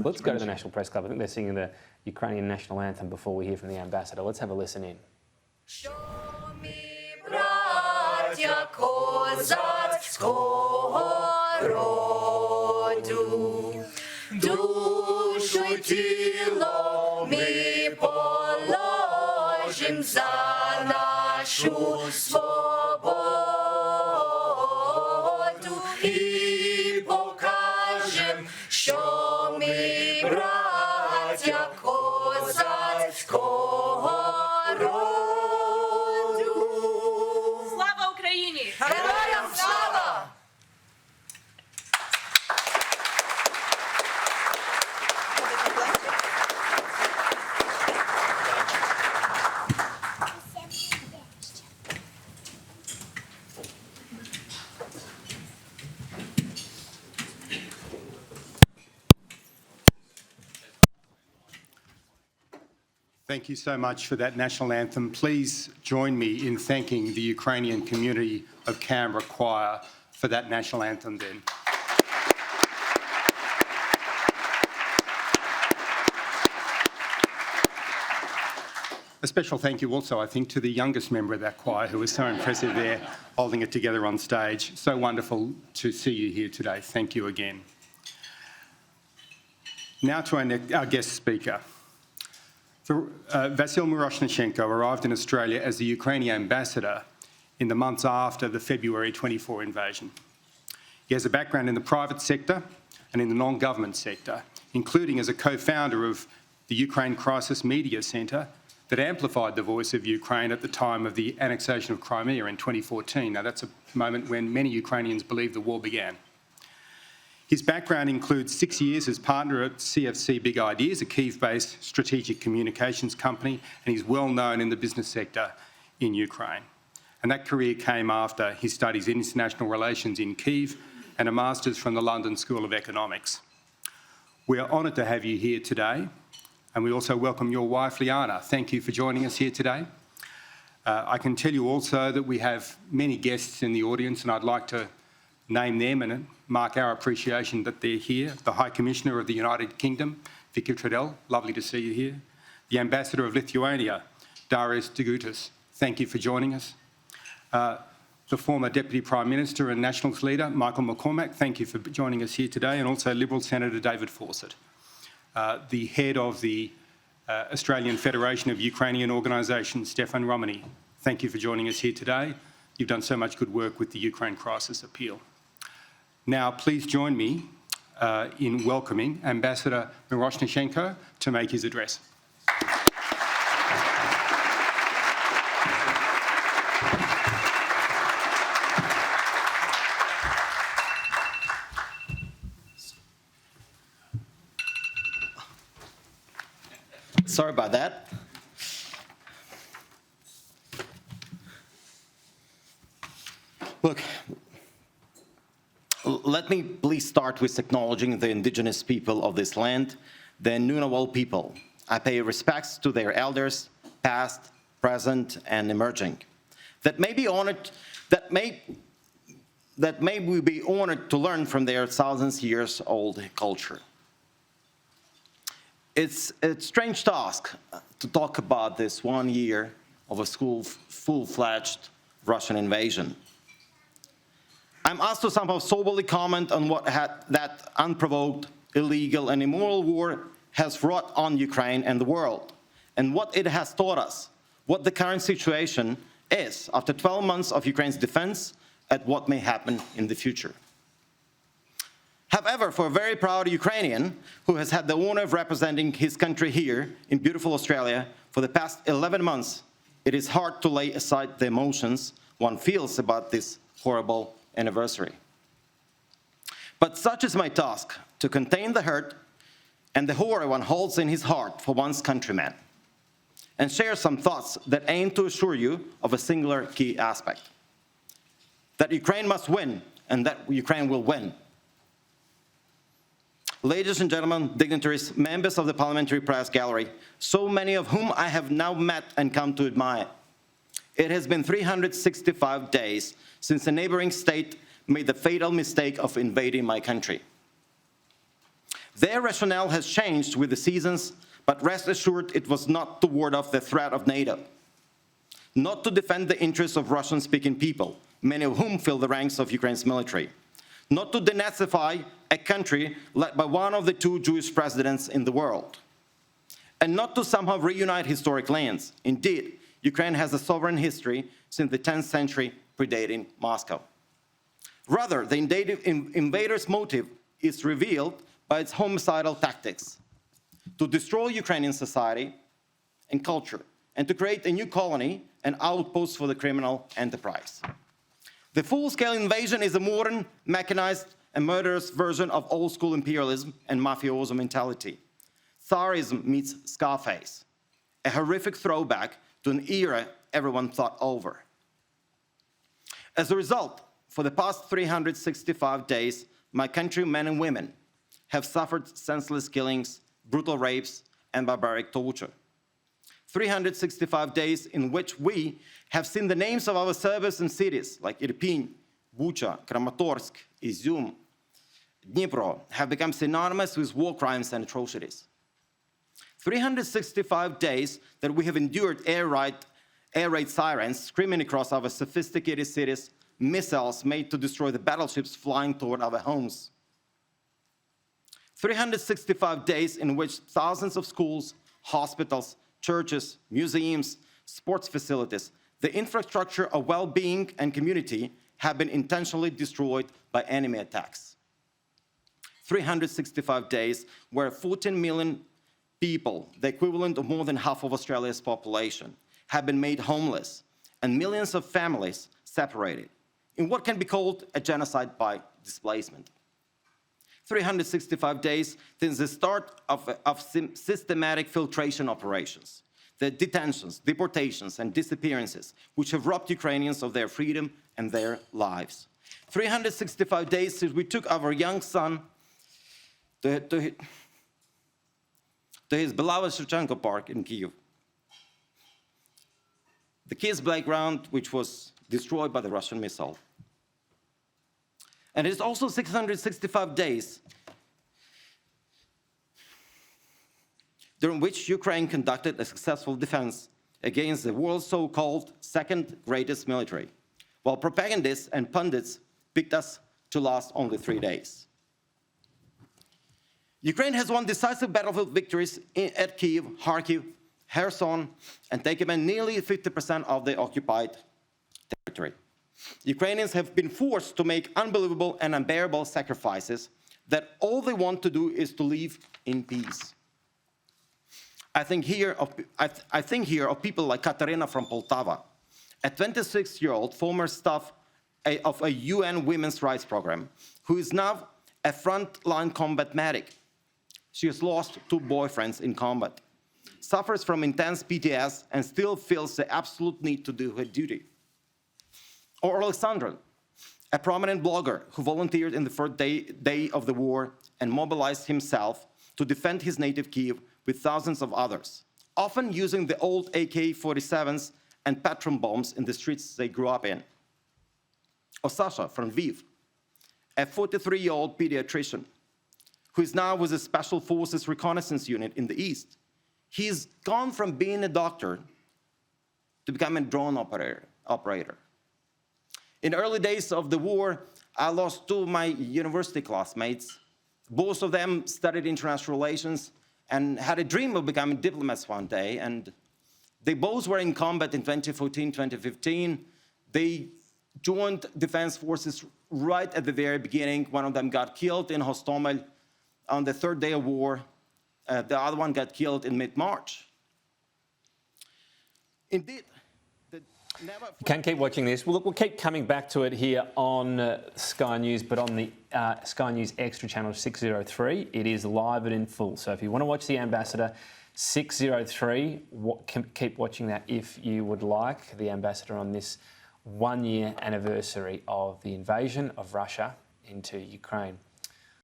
Let's go to the National Press Club. I think they're singing the Ukrainian national anthem before we hear from the ambassador. Let's have a listen in. Душу й тіло ми положим за нашу свободу і покажем, що ми браття козацького роду. Слава Україні! Героям слава! Thank you so much for that national anthem. Please join me in thanking the Ukrainian community of Canberra Choir for that national anthem then. A special thank you also, I think, to the youngest member of that choir who was so impressive there, holding it together on stage. So wonderful to see you here today. Thank you again. Now to our guest speaker. Vasyl Myroshnychenko arrived in Australia as the Ukrainian Ambassador in the months after the February 24 invasion. He has a background in the private sector and in the non-government sector, including as a co-founder of the Ukraine Crisis Media Centre that amplified the voice of Ukraine at the time of the annexation of Crimea in 2014. Now, that's a moment when many Ukrainians believed the war began. His background includes 6 years as partner at CFC Big Ideas, a Kyiv-based strategic communications company, and he's well known in the business sector in Ukraine. And that career came after his studies in international relations in Kyiv and a master's from the London School of Economics. We are honoured to have you here today, and we also welcome your wife, Liana. Thank you for joining us here today. I can tell you also that we have many guests in the audience, and I'd like to name them and mark our appreciation that they're here. The High Commissioner of the United Kingdom, Vicky Trudell, lovely to see you here. The Ambassador of Lithuania, Darius Degutis, thank you for joining us. The former Deputy Prime Minister and Nationals Leader, Michael McCormack, thank you for joining us here today, and also Liberal Senator David Fawcett. The head of the Australian Federation of Ukrainian Organisations, Stefan Romani, thank you for joining us here today. You've done so much good work with the Ukraine Crisis Appeal. Now, please join me in welcoming Ambassador Myroshnychenko to make his address. Sorry about that. Look, let me please start with acknowledging the indigenous people of this land, the Ngunnawal people. I pay respects to their elders, past, present, and emerging. That may we be honored to learn from their thousands years old culture. It's a strange task to talk about this 1 year of a full-fledged Russian invasion. I'm asked to somehow soberly comment on what that unprovoked, illegal, and immoral war has wrought on Ukraine and the world, and what it has taught us, what the current situation is after 12 months of Ukraine's defense, and what may happen in the future. However, for a very proud Ukrainian who has had the honor of representing his country here in beautiful Australia for the past 11 months, it is hard to lay aside the emotions one feels about this horrible anniversary. But such is my task, to contain the hurt and the horror one holds in his heart for one's countrymen, and share some thoughts that aim to assure you of a singular key aspect: that Ukraine must win, and that Ukraine will win. Ladies and gentlemen, dignitaries, members of the Parliamentary Press Gallery, so many of whom I have now met and come to admire. It has been 365 days since a neighbouring state made the fatal mistake of invading my country. Their rationale has changed with the seasons, but rest assured it was not to ward off the threat of NATO, not to defend the interests of Russian-speaking people, many of whom fill the ranks of Ukraine's military, not to denazify a country led by one of the 2 Jewish presidents in the world, and not to somehow reunite historic lands. Indeed, Ukraine has a sovereign history since the 10th century, predating Moscow. Rather, the invader's motive is revealed by its homicidal tactics: to destroy Ukrainian society and culture, and to create a new colony and outpost for the criminal enterprise. The full-scale invasion is a modern, mechanized, and murderous version of old-school imperialism and mafioso mentality. Tsarism meets Scarface, a horrific throwback to an era everyone thought over. As a result, for the past 365 days, my countrymen and women have suffered senseless killings, brutal rapes, and barbaric torture. 365 days in which we have seen the names of our suburbs and cities like Irpin, Bucha, Kramatorsk, Izum, Dnipro have become synonymous with war crimes and atrocities. 365 days that we have endured air raid sirens screaming across our sophisticated cities, missiles made to destroy the battleships flying toward our homes. 365 days in which thousands of schools, hospitals, churches, museums, sports facilities, the infrastructure of well-being and community have been intentionally destroyed by enemy attacks. 365 days where 14 million people, the equivalent of more than half of Australia's population, have been made homeless and millions of families separated in what can be called a genocide by displacement. 365 days since the start of systematic filtration operations, the detentions, deportations, and disappearances which have robbed Ukrainians of their freedom and their lives. 365 days since we took our young son to his beloved Shevchenko Park in Kyiv. The kids' playground, which was destroyed by the Russian missile. And it's also 665 days during which Ukraine conducted a successful defense against the world's so-called second greatest military, while propagandists and pundits picked us to last only 3 days. Ukraine has won decisive battlefield victories at Kyiv, Kharkiv, Kherson, and taken nearly 50% of the occupied territory. Ukrainians have been forced to make unbelievable and unbearable sacrifices that all they want to do is to live in peace. I think here of people like Katerina from Poltava, a 26-year-old former staff of a UN women's rights program, who is now a frontline combat medic. She has lost 2 boyfriends in combat, suffers from intense PTSD, and still feels the absolute need to do her duty. Or Alexandra, a prominent blogger who volunteered in the first day of the war and mobilized himself to defend his native Kyiv with thousands of others, often using the old AK-47s and Patron bombs in the streets they grew up in. Or Sasha from Lviv, a 43-year-old pediatrician who is now with the Special Forces Reconnaissance Unit in the East. He's gone from being a doctor to becoming a drone operator. In the early days of the war, I lost 2 of my university classmates. Both of them studied international relations and had a dream of becoming diplomats one day. And they both were in combat in 2014, 2015. They joined defense forces right at the very beginning. One of them got killed in Hostomel on the 3rd day of war. The other one got killed in mid-March. Indeed, Can keep watching this. Well, look, we'll keep coming back to it here on Sky News, but on the Sky News Extra channel 603. It is live and in full. So if you want to watch The Ambassador, 603, keep watching that if you would like. The Ambassador on this 1-year anniversary of the invasion of Russia into Ukraine.